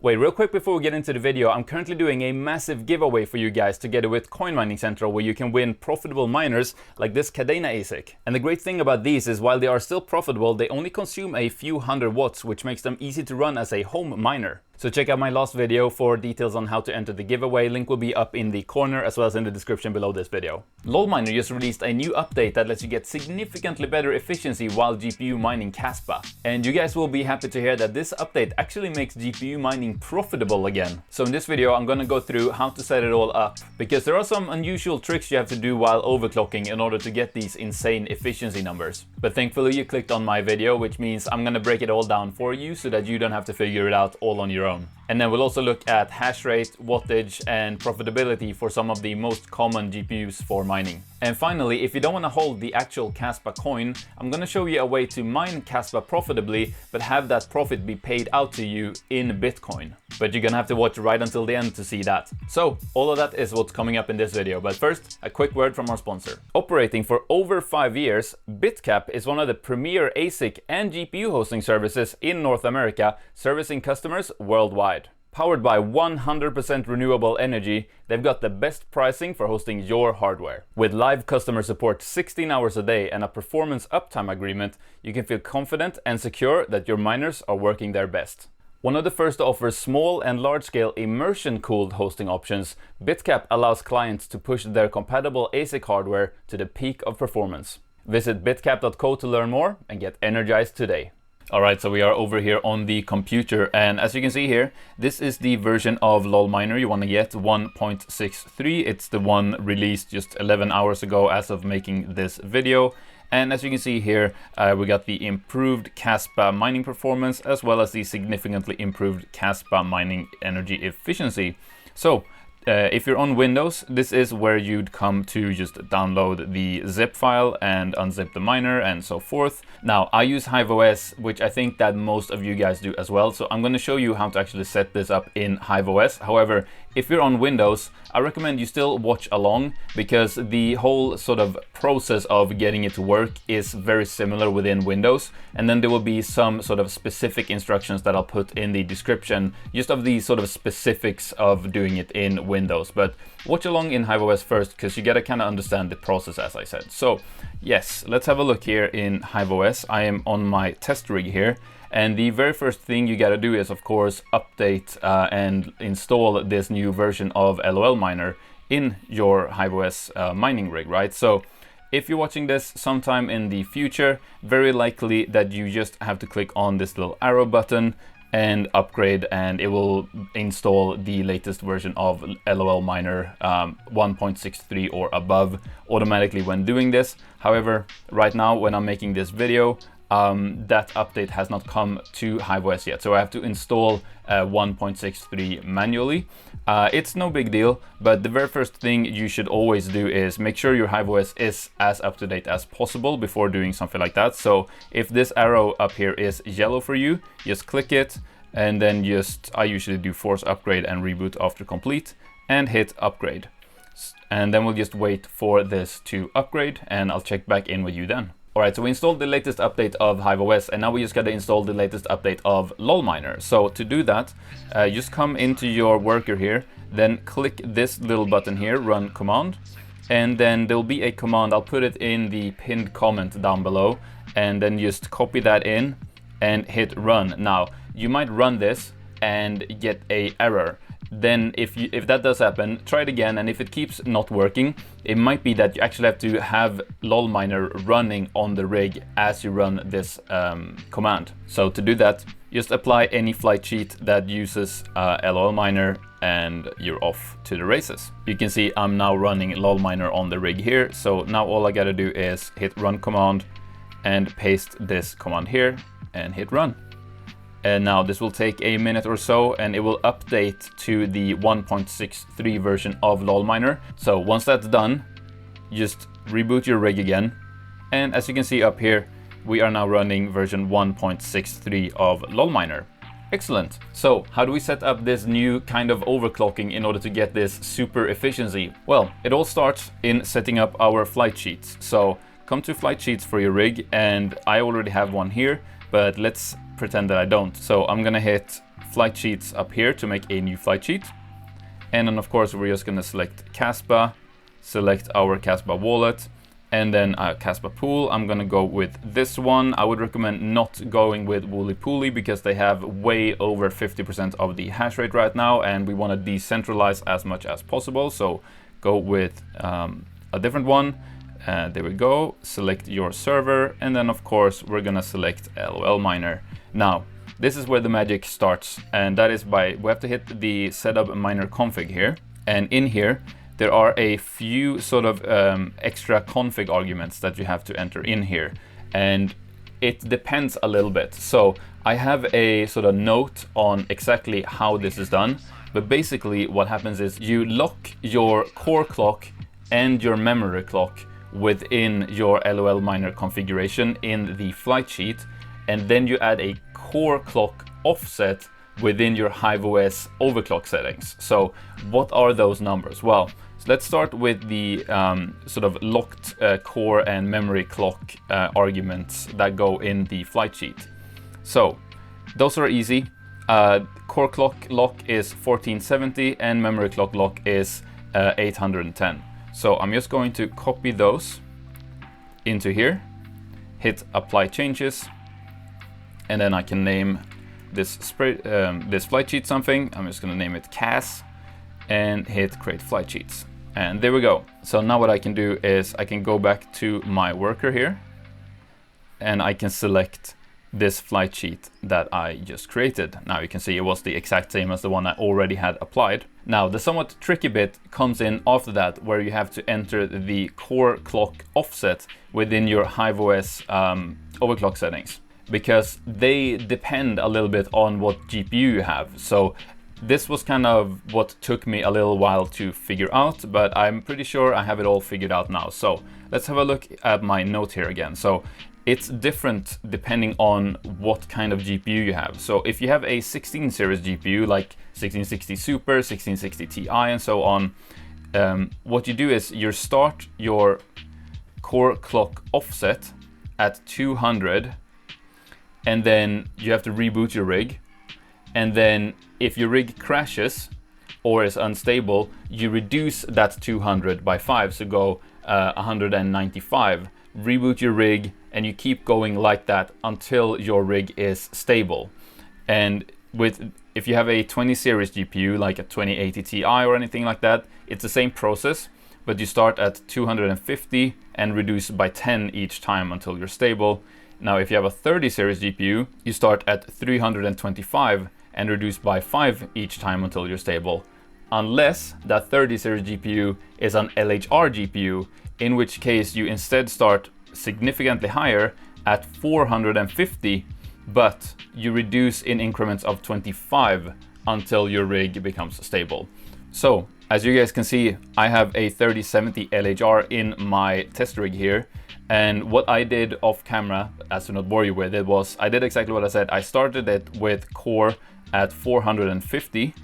Wait, real quick before we get into the video, I'm currently doing a massive giveaway for you guys together with Coin Mining Central, where you can win profitable miners like this Kadena ASIC. And the great thing about these is while they are still profitable, they only consume a few hundred watts, which makes them easy to run as a home miner. So check out my last video for details on how to enter the giveaway. Link will be up in the corner as well as in the description below this video. lolMiner just released a new update that lets you get significantly better efficiency while GPU mining Kaspa. And you guys will be happy to hear that this update actually makes GPU mining profitable again. So in this video, I'm gonna go through how to set it all up, because there are some unusual tricks you have to do while overclocking in order to get these insane efficiency numbers. But thankfully you clicked on my video, which means I'm gonna break it all down for you so that you don't have to figure it out all on your own. And then we'll also look at hash rate, wattage, and profitability for some of the most common GPUs for mining. And finally, if you don't want to hold the actual Kaspa coin, I'm going to show you a way to mine Kaspa profitably, but have that profit be paid out to you in Bitcoin. But you're going to have to watch right until the end to see that. So all of that is what's coming up in this video. But first, a quick word from our sponsor. Operating for over 5 years, Bitcap is one of the premier ASIC and GPU hosting services in North America, servicing customers worldwide. Powered by 100% renewable energy, they've got the best pricing for hosting your hardware. With live customer support 16 hours a day and a performance uptime agreement, you can feel confident and secure that your miners are working their best. One of the first to offer small and large-scale immersion-cooled hosting options, Bitcap allows clients to push their compatible ASIC hardware to the peak of performance. Visit bitcap.co to learn more and get energized today. Alright, so we are over here on the computer, and as you can see here, this is the version of lolMiner you want to get, 1.63. It's the one released just 11 hours ago as of making this video. And as you can see here, we got the improved Kaspa mining performance as well as the significantly improved Kaspa mining energy efficiency. So if you're on Windows, this is where you'd come to just download the zip file and unzip the miner and so forth. Now, I use HiveOS, which I think that most of you guys do as well. So I'm going to show you how to actually set this up in HiveOS. However, if you're on Windows, I recommend you still watch along, because the whole sort of process of getting it to work is very similar within Windows. And then there will be some sort of specific instructions that I'll put in the description, just of the sort of specifics of doing it in Windows. But watch along in HiveOS first, because you gotta kind of understand the process, as I said. So yes, let's have a look here in HiveOS. I am on my test rig here. And the very first thing you gotta do is, of course, update and install this new version of lolMiner in your HiveOS mining rig, right? So if you're watching this sometime in the future, very likely that you just have to click on this little arrow button and upgrade, and it will install the latest version of lolMiner 1.63 or above automatically when doing this. However, right now when I'm making this video, that update has not come to HiveOS yet, so I have to install 1.63 manually. It's no big deal, but the very first thing you should always do is make sure your HiveOS is as up to date as possible before doing something like that. So if this arrow up here is yellow for you, just click it, and then I usually do force upgrade and reboot after complete and hit upgrade. And then we'll just wait for this to upgrade, and I'll check back in with you then. Alright, so we installed the latest update of HiveOS, and now we just gotta install the latest update of lolMiner. So to do that, just come into your worker here, then click this little button here, run command, and then there'll be a command. I'll put it in the pinned comment down below, and then just copy that in and hit run. Now, you might run this and get an error. Then if that does happen, try it again, and if it keeps not working, it might be that you actually have to have lolMiner running on the rig as you run this command. So to do that, just apply any flight sheet that uses lolMiner, and you're off to the races. You can see I'm now running lolMiner on the rig here, so now all I gotta do is hit run command and paste this command here and hit run. And now this will take a minute or so, and it will update to the 1.63 version of lolMiner. So once that's done, just reboot your rig again. And as you can see up here, we are now running version 1.63 of lolMiner. Excellent. So how do we set up this new kind of overclocking in order to get this super efficiency? Well, it all starts in setting up our flight sheets. So come to flight sheets for your rig, and I already have one here, but let's pretend that I don't. So I'm gonna hit flight sheets up here to make a new flight sheet. And then of course we're just gonna select Kaspa, select our Kaspa wallet, and then Kaspa pool. I'm gonna go with this one. I would recommend not going with Wooly Pooly because they have way over 50% of the hash rate right now, and we want to decentralize as much as possible. So go with a different one. There we go. Select your server, and then of course we're gonna select lolMiner. Now this is where the magic starts, and that is by we have to hit the setup miner config here, and in here there are a few sort of extra config arguments that you have to enter in here, and it depends a little bit. So I have a sort of note on exactly how this is done, but basically what happens is you lock your core clock and your memory clock within your lolMiner configuration in the flight sheet, and then you add a core clock offset within your 𝐦𝐤𝐳𝐿 overclock settings. So what are those numbers? Well, so let's start with the sort of locked core and memory clock arguments that go in the flight sheet. So those are easy. Core clock lock is 1470 and memory clock lock is 810. So I'm just going to copy those into here, hit apply changes, and then I can name this flight sheet something. I'm just going to name it CAS and hit create flight sheets. And there we go. So now what I can do is I can go back to my worker here, and I can select this flight sheet that I just created. Now you can see it was the exact same as the one I already had applied. Now the somewhat tricky bit comes in after that, where you have to enter the core clock offset within your 𝐦𝐤𝐳 overclock settings, because they depend a little bit on what GPU you have. So this was kind of what took me a little while to figure out, but I'm pretty sure I have it all figured out now. So let's have a look at my note here again. So it's different depending on what kind of GPU you have. So if you have a 16 series GPU like 1660 Super, 1660 Ti, and so on, what you do is you start your core clock offset at 200, and then you have to reboot your rig. And then if your rig crashes or is unstable, you reduce that 200 by 5, so go 195, reboot your rig, and you keep going like that until your rig is stable. And if you have a 20 series GPU like a 2080 Ti or anything like that, it's the same process, but you start at 250 and reduce by 10 each time until you're stable. Now if you have a 30 series GPU, you start at 325 and reduce by 5 each time until you're stable, unless that 30 series GPU is an LHR GPU, in which case you instead start significantly higher at 450, but you reduce in increments of 25 until your rig becomes stable. So as you guys can see, I have a 3070 LHR in my test rig here. And what I did off camera, as to not bore you with it, was I did exactly what I said. I started it with core at 450,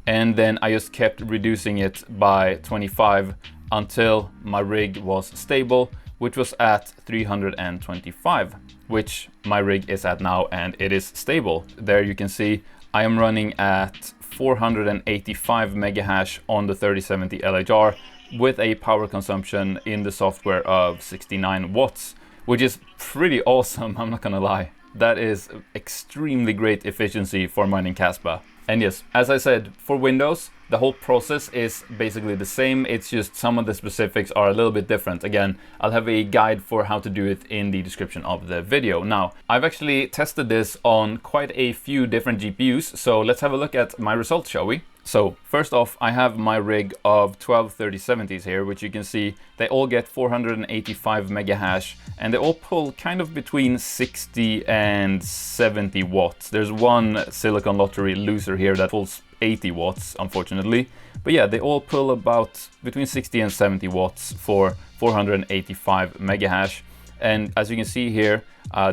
and then I just kept reducing it by 25 until my rig was stable, which was at 325, which my rig is at now, and it is stable. There you can see I am running at 485 megahash on the 3070 LHR with a power consumption in the software of 69 watts, which is pretty awesome, I'm not gonna lie. That is extremely great efficiency for mining Kaspa. And yes, as I said, for Windows, the whole process is basically the same. It's just some of the specifics are a little bit different. Again, I'll have a guide for how to do it in the description of the video. Now, I've actually tested this on quite a few different GPUs, so let's have a look at my results, shall we? So first off, I have my rig of 12 3070s here, which you can see they all get 485 megahash, and they all pull kind of between 60 and 70 watts. There's one Silicon Lottery loser here that pulls 80 watts, unfortunately. But yeah, they all pull about between 60 and 70 watts for 485 megahash. And as you can see here,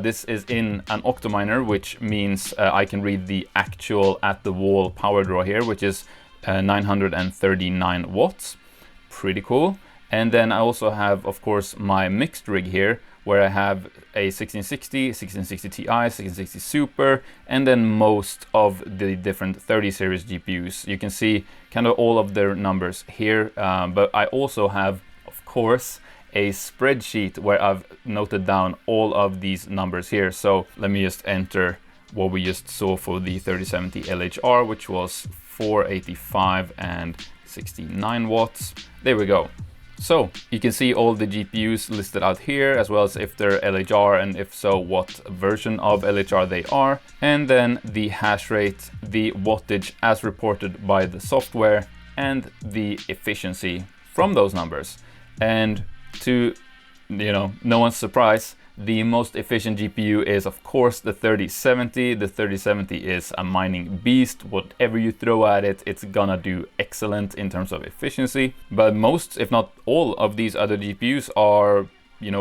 this is in an Octominer, which means I can read the actual at the wall power draw here, which is 939 watts. Pretty cool. And then I also have, of course, my mixed rig here, where I have a 1660, 1660 Ti, 1660 Super, and then most of the different 30 series GPUs. You can see kind of all of their numbers here, but I also have, of course, a spreadsheet where I've noted down all of these numbers here. So let me just enter what we just saw for the 3070 LHR, which was 485 and 69 watts. There we go. So you can see all the GPUs listed out here, as well as if they're LHR, and if so, what version of LHR they are, and then the hash rate, the wattage as reported by the software, and the efficiency from those numbers. And to, no one's surprise, the most efficient GPU is, of course, the 3070. The 3070 is a mining beast. Whatever you throw at it, it's gonna do excellent in terms of efficiency. But most, if not all, of these other GPUs are,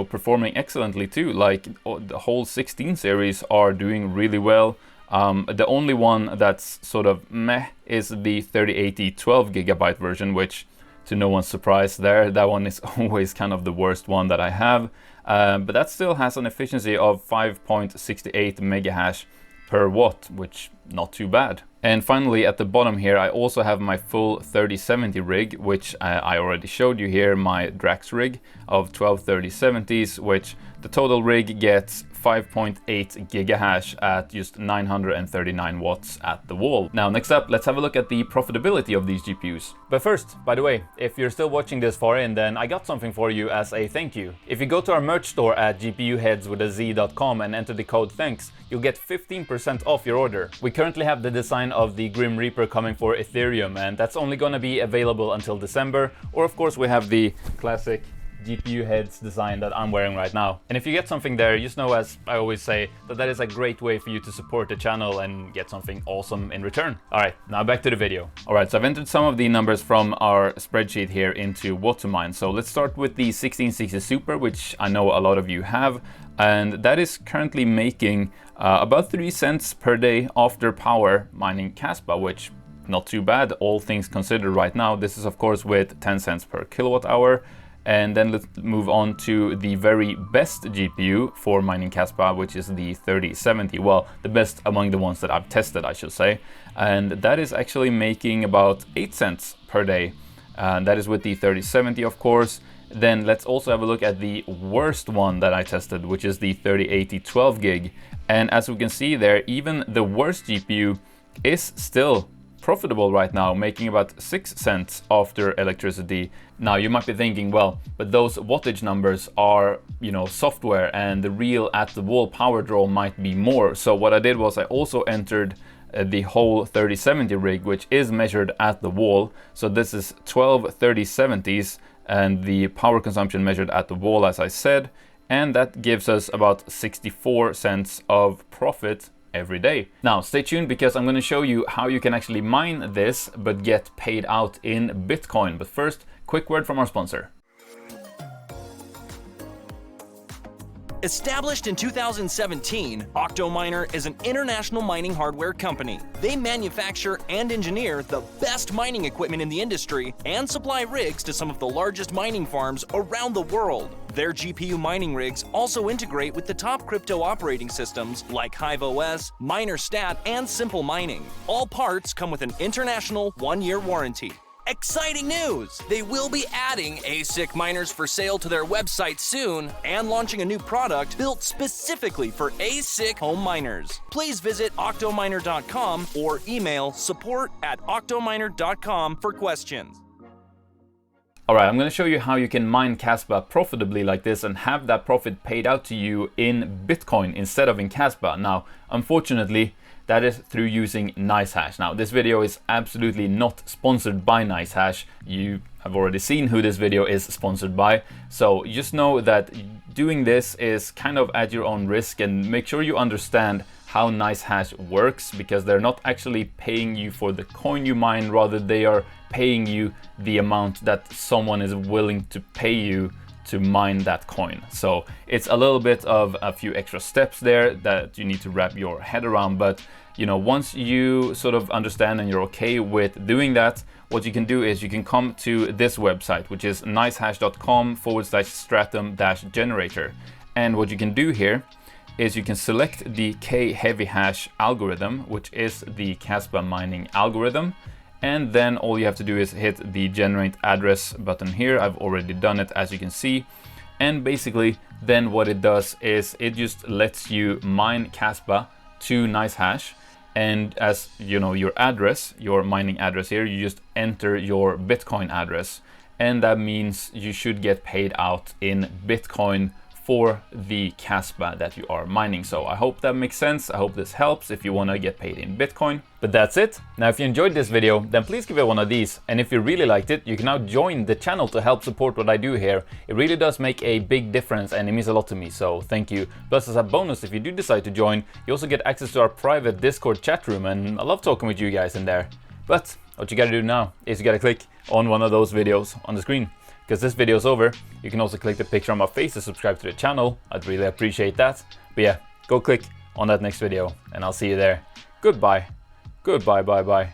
performing excellently too. Like the whole 16 series are doing really well. The only one that's sort of meh is the 3080 12GB version, which, to no one's surprise there, that one is always kind of the worst one that I have. But that still has an efficiency of 5.68 megahash per watt, which not too bad. And finally, at the bottom here, I also have my full 3070 rig, which I already showed you here, my Drax rig of 12 3070s, which the total rig gets 5.8 gigahash at just 939 watts at the wall. Now, next up, let's have a look at the profitability of these GPUs. But first, by the way, if you're still watching this far in, then I got something for you as a thank you. If you go to our merch store at gpuheads.com and enter the code THANKS, you'll get 15% off your order. We currently have the design of the Grim Reaper coming for Ethereum, and that's only going to be available until December. Or of course, we have the classic GPU heads design that I'm wearing right now. And if you get something there, just know, as I always say, that is a great way for you to support the channel and get something awesome in return. All right, now back to the video. All right, so I've entered some of the numbers from our spreadsheet here into what to mine. So let's start with the 1660 Super, which I know a lot of you have, and that is currently making about 3 cents per day after power mining Kaspa, which not too bad, all things considered right now. This is of course with 10 cents per kilowatt hour. And then let's move on to the very best GPU for mining Kaspa, which is the 3070. Well, the best among the ones that I've tested, I should say. And that is actually making about 8 cents per day. That is with the 3070, of course. Then let's also have a look at the worst one that I tested, which is the 3080 12GB. And as we can see there, even the worst GPU is still profitable right now, making about 6 cents after electricity. Now you might be thinking, well, but those wattage numbers are, software, and the real at the wall power draw might be more. So what I did was I also entered the whole 3070 rig, which is measured at the wall. So this is 12 3070s and the power consumption measured at the wall, as I said, and that gives us about 64 cents of profit every day. Now stay tuned, because I'm going to show you how you can actually mine this but get paid out in Bitcoin. But first, quick word from our sponsor. Established in 2017, Octominer is an international mining hardware company. They manufacture and engineer the best mining equipment in the industry and supply rigs to some of the largest mining farms around the world. Their GPU mining rigs also integrate with the top crypto operating systems like HiveOS, MinerStat, and Simple Mining. All parts come with an international 1-year warranty. Exciting news! They will be adding ASIC miners for sale to their website soon and launching a new product built specifically for ASIC home miners. Please visit octominer.com or email support@octominer.com for questions. All right, I'm going to show you how you can mine Kaspa profitably like this and have that profit paid out to you in Bitcoin instead of in Kaspa. Now, unfortunately, that is through using NiceHash. Now, this video is absolutely not sponsored by NiceHash. You have already seen who this video is sponsored by. So just know that doing this is kind of at your own risk, and make sure you understand how NiceHash works, because they're not actually paying you for the coin you mine, rather they are paying you the amount that someone is willing to pay you to mine that coin. So it's a little bit of a few extra steps there that you need to wrap your head around, but you know, once you sort of understand and you're okay with doing that, what you can do is you can come to this website, which is nicehash.com/stratum-generator. And what you can do here is you can select the K-heavy hash algorithm, which is the Kaspa mining algorithm. And then all you have to do is hit the generate address button here. I've already done it, as you can see. And basically then what it does is it just lets you mine Kaspa to NiceHash. And as you know, your address, your mining address here, you just enter your Bitcoin address. And that means you should get paid out in Bitcoin for the Kaspa that you are mining. So I hope that makes sense. I hope this helps if you want to get paid in Bitcoin. But that's it. Now, if you enjoyed this video, then please give it one of these. And if you really liked it, you can now join the channel to help support what I do here. It really does make a big difference and it means a lot to me. So thank you. Plus, as a bonus, if you do decide to join, you also get access to our private Discord chat room. And I love talking with you guys in there. But what you gotta do now is you gotta click on one of those videos on the screen. Because this video is over, you can also click the picture on my face to subscribe to the channel. I'd really appreciate that. But yeah, go click on that next video and I'll see you there. Goodbye. Goodbye, bye bye.